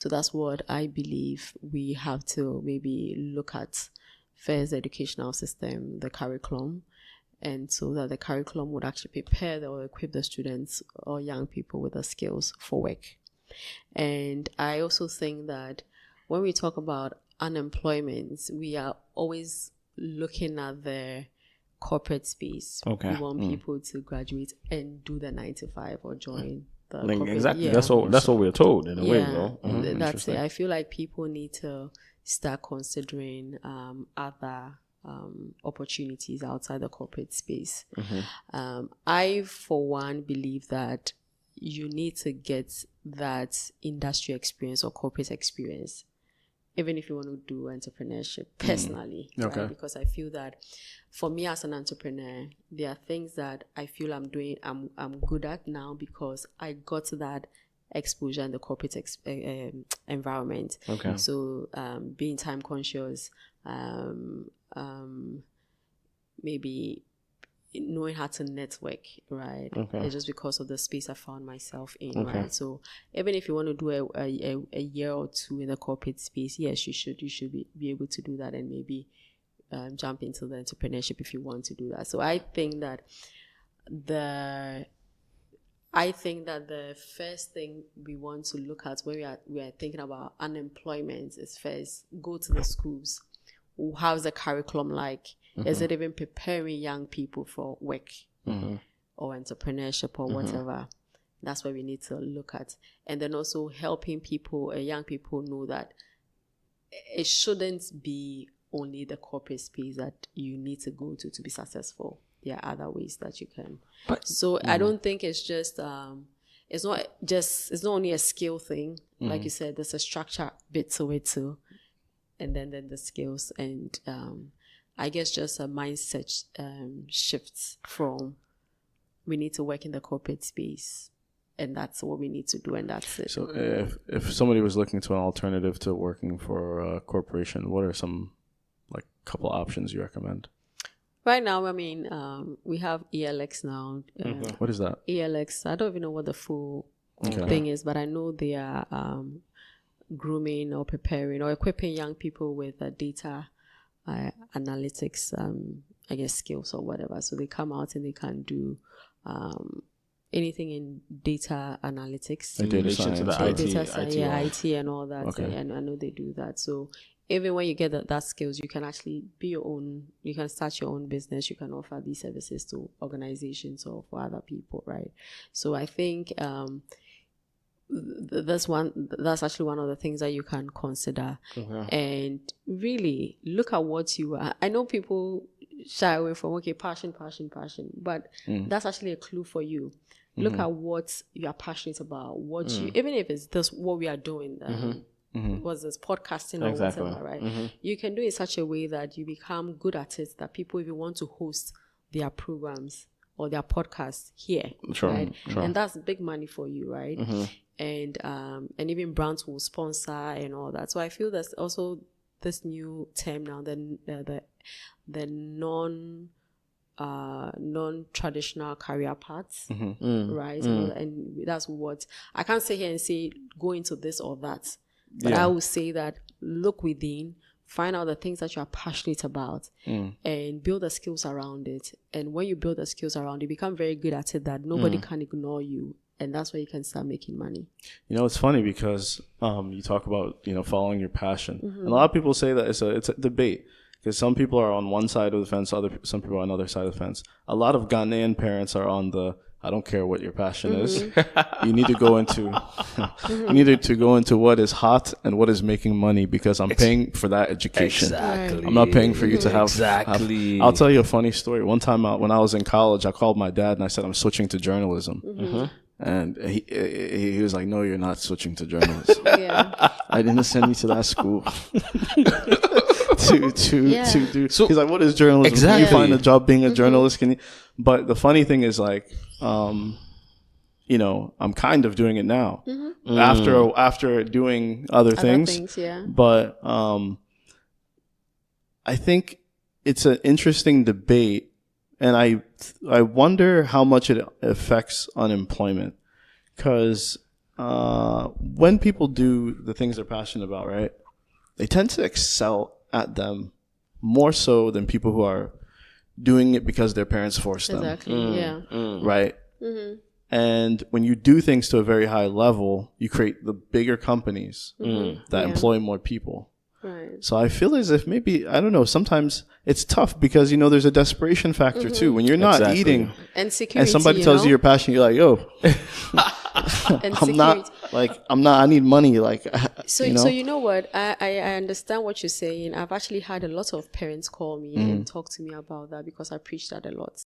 So that's what I believe we have to maybe look at first, the educational system, the curriculum, and so that the curriculum would actually prepare or equip the students or young people with the skills for work. And I also think that when we talk about unemployment, we are always looking at the corporate space. Okay. We want people to graduate and do the 9 to 5 or join the Like, corporate. exactly. Yeah. That's what we're told in a way, though. That's it. I feel like people need to start considering other opportunities outside the corporate space. I, for one, believe that you need to get that industry experience or corporate experience, even if you want to do entrepreneurship personally. Okay. Right? Because I feel that for me as an entrepreneur, there are things that I feel I'm good at now because I got that exposure in the corporate environment. Okay. So being time conscious, maybe knowing how to network, right? Okay. It's just because of the space I found myself in, Okay. right? So even if you want to do a year or two in the corporate space, yes, you should be able to do that and maybe jump into the entrepreneurship if you want to do that. So I think that the first thing we want to look at when we are thinking about unemployment is first go to the schools. How's the curriculum like? Is it even preparing young people for work or entrepreneurship or whatever? That's what we need to look at. And then also helping people, young people, know that it shouldn't be only the corporate space that you need to go to be successful. There are other ways that you can. So I don't think it's just it's not only a skill thing. Like you said, there's a structure bit to it too, and then the skills, and I guess just a mindset shifts from we need to work in the corporate space, and that's what we need to do, and that's it. So if somebody was looking to an alternative to working for a corporation, what are some couple options you recommend? Right now, I mean, we have ELX now. What is that? ELX, I don't even know what the full thing is, but I know they are grooming or preparing or equipping young people with data analytics, I guess, skills or whatever. So they come out and they can do anything in data analytics. Data science, IT and all that. Okay. And I know they do that. So even when you get that skills, you can actually be your own, you can start your own business, you can offer these services to organizations or for other people, right? So I think that's actually one of the things that you can consider. And really look at what you are. I know people shy away from, passion, but that's actually a clue for you. Look at what you are passionate about, even if it's this, what we are doing, was this podcasting or whatever, right? You can do it in such a way that you become good at it, that people even want to host their programs or their podcasts here, right? And that's big money for you, right? And even brands will sponsor and all that. So I feel there's also this new term now, the non-traditional career paths, right? And that's what I can't sit here and say go into this or that. But I will say that look within, find out the things that you are passionate about, and build the skills around it. And when you build the skills around it, you become very good at it that nobody can ignore you. And that's where you can start making money. It's funny because you talk about, following your passion. And a lot of people say that it's a debate. Because some people are on one side of the fence, some people are on the other side of the fence. A lot of Ghanaian parents are on the I don't care what your passion is. You need to go into what is hot and what is making money, because I'm paying for that education. Exactly. I'm not paying for you to have. Exactly. I'll tell you a funny story. One time when I was in college, I called my dad and I said I'm switching to journalism. And he was like, "No, you're not switching to journalism. I didn't send you to that school." to do. So he's like, "What is journalism? Exactly. Can you find a job being a journalist? Can you?" But the funny thing is, like, I'm kind of doing it now after doing other things. But I think it's an interesting debate, and I wonder how much it affects unemployment, because when people do the things they're passionate about, right, they tend to excel at them more so than people who are doing it because their parents forced them. Exactly. Yeah. Right? And when you do things to a very high level, you create the bigger companies that employ more people. Right. So I feel as if maybe, I don't know, sometimes it's tough because, there's a desperation factor too. When you're not eating and security, and somebody tells you you're passionate, you're like, yo, I need money. Like, so you know what? I understand what you're saying. I've actually had a lot of parents call me and talk to me about that because I preach that a lot.